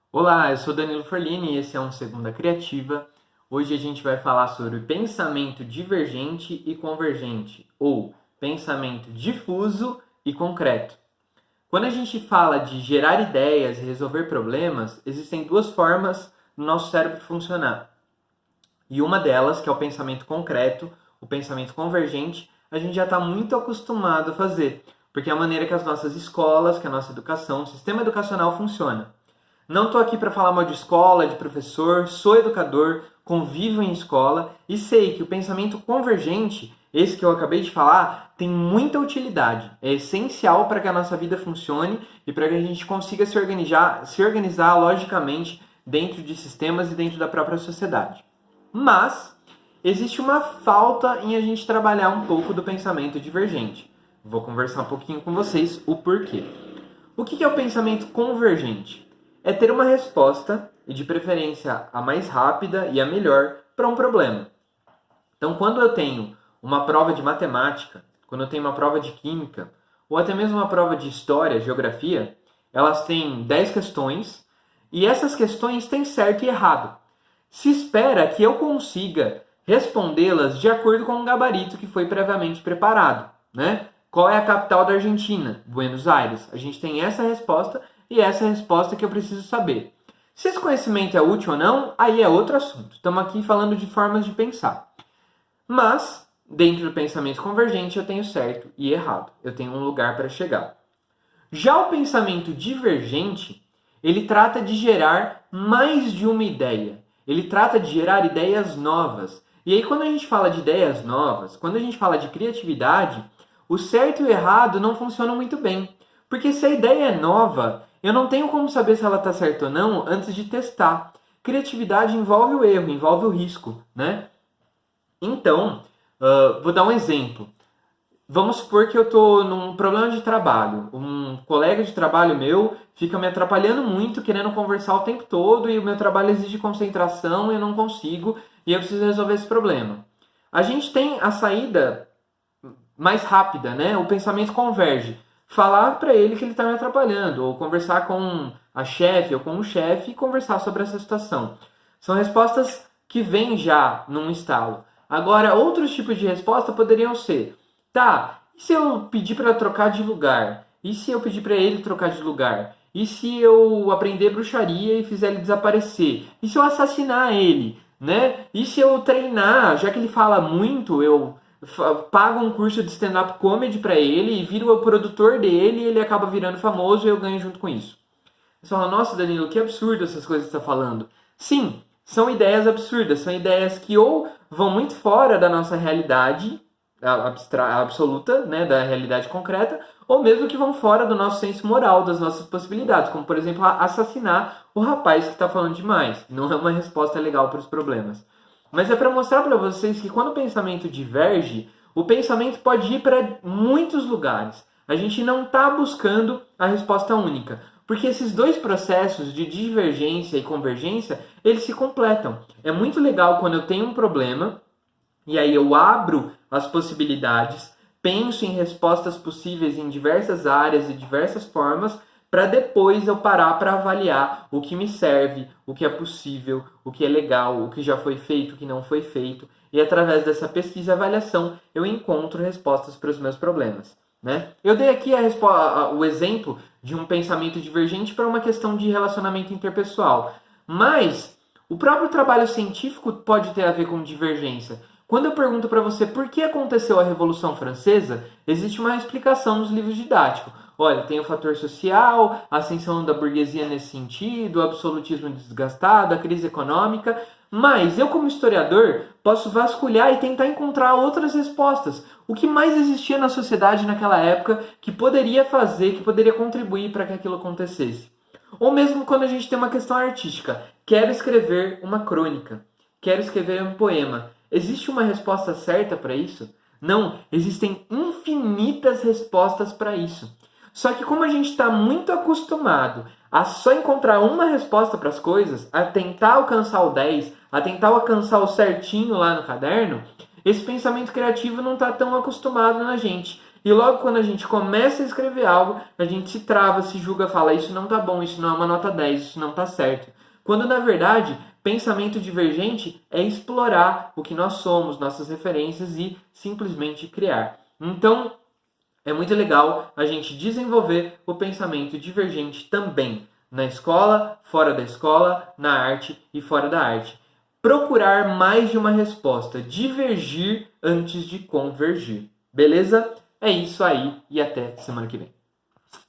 Olá, eu sou Danilo Forlini e esse é um Segunda Criativa. Hoje a gente vai falar sobre pensamento divergente e convergente, ou pensamento difuso e concreto. Quando a gente fala de gerar ideias e resolver problemas, existem duas formas no nosso cérebro funcionar. E uma delas, que é o pensamento concreto, o pensamento convergente, a gente já está muito acostumado a fazer, porque é a maneira que as nossas escolas, que a nossa educação, o sistema educacional funciona. Não estou aqui para falar mal de escola, de professor, sou educador, convivo em escola e sei que o pensamento convergente, esse que eu acabei de falar, tem muita utilidade. É essencial para que a nossa vida funcione e para que a gente consiga se organizar logicamente dentro de sistemas e dentro da própria sociedade. Mas existe uma falta em a gente trabalhar um pouco do pensamento divergente. Vou conversar um pouquinho com vocês o porquê. O que é o pensamento convergente? É ter uma resposta, e de preferência a mais rápida e a melhor, para um problema. Então, quando eu tenho uma prova de matemática, quando eu tenho uma prova de química, ou até mesmo uma prova de história, geografia, elas têm 10 questões, e essas questões têm certo e errado. Se espera que eu consiga respondê-las de acordo com um gabarito que foi previamente preparado, né? Qual é a capital da Argentina? Buenos Aires. A gente tem essa resposta e essa é a resposta que eu preciso saber. Se esse conhecimento é útil ou não, aí é outro assunto. Estamos aqui falando de formas de pensar. Mas, dentro do pensamento convergente, eu tenho certo e errado. Eu tenho um lugar para chegar. Já o pensamento divergente, ele trata de gerar mais de uma ideia. Ele trata de gerar ideias novas. E aí, quando a gente fala de ideias novas, quando a gente fala de criatividade, o certo e o errado não funcionam muito bem. Porque se a ideia é nova, eu não tenho como saber se ela está certa ou não antes de testar. Criatividade envolve o erro, envolve o risco, né? Então, vou dar um exemplo. Vamos supor que eu estou num problema de trabalho. Um colega de trabalho meu fica me atrapalhando muito, querendo conversar o tempo todo e o meu trabalho exige concentração e eu não consigo e eu preciso resolver esse problema. A gente tem a saída mais rápida, né? O pensamento converge. Falar para ele que ele está me atrapalhando, ou conversar com a chefe ou com o chefe e conversar sobre essa situação. São respostas que vêm já num estalo. Agora, outros tipos de resposta poderiam ser: tá, e se eu pedir para trocar de lugar? E se eu pedir para ele trocar de lugar? E se eu aprender bruxaria e fizer ele desaparecer? E se eu assassinar ele? Né? E se eu treinar, já que ele fala muito, eu pago um curso de stand-up comedy para ele e viro o produtor dele e ele acaba virando famoso e eu ganho junto com isso. Você fala, nossa Danilo, que absurdo essas coisas que você está falando. Sim, são ideias absurdas, são ideias que ou vão muito fora da nossa realidade absoluta, né, da realidade concreta, ou mesmo que vão fora do nosso senso moral, das nossas possibilidades, como por exemplo assassinar o rapaz que está falando demais. Não é uma resposta legal para os problemas. Mas é para mostrar para vocês que quando o pensamento diverge, o pensamento pode ir para muitos lugares. A gente não está buscando a resposta única, porque esses dois processos de divergência e convergência, eles se completam. É muito legal quando eu tenho um problema e aí eu abro as possibilidades, penso em respostas possíveis em diversas áreas e diversas formas, para depois eu parar para avaliar o que me serve, o que é possível, o que é legal, o que já foi feito, o que não foi feito. E através dessa pesquisa e avaliação eu encontro respostas para os meus problemas. Né? Eu dei aqui o exemplo de um pensamento divergente para uma questão de relacionamento interpessoal. Mas o próprio trabalho científico pode ter a ver com divergência. Quando eu pergunto para você por que aconteceu a Revolução Francesa, existe uma explicação nos livros didáticos. Olha, tem o fator social, a ascensão da burguesia nesse sentido, o absolutismo desgastado, a crise econômica. Mas eu, como historiador, posso vasculhar e tentar encontrar outras respostas. O que mais existia na sociedade naquela época que poderia fazer, que poderia contribuir para que aquilo acontecesse? Ou mesmo quando a gente tem uma questão artística. Quero escrever uma crônica. Quero escrever um poema. Existe uma resposta certa para isso? Não, existem infinitas respostas para isso. Só que como a gente está muito acostumado a só encontrar uma resposta para as coisas, a tentar alcançar o 10, a tentar alcançar o certinho lá no caderno, esse pensamento criativo não está tão acostumado na gente. E logo quando a gente começa a escrever algo, a gente se trava, se julga, fala isso não tá bom, isso não é uma nota 10, isso não tá certo. Quando na verdade, pensamento divergente é explorar o que nós somos, nossas referências e simplesmente criar. Então, é muito legal a gente desenvolver o pensamento divergente também na escola, fora da escola, na arte e fora da arte. Procurar mais de uma resposta, divergir antes de convergir. Beleza? É isso aí e até semana que vem.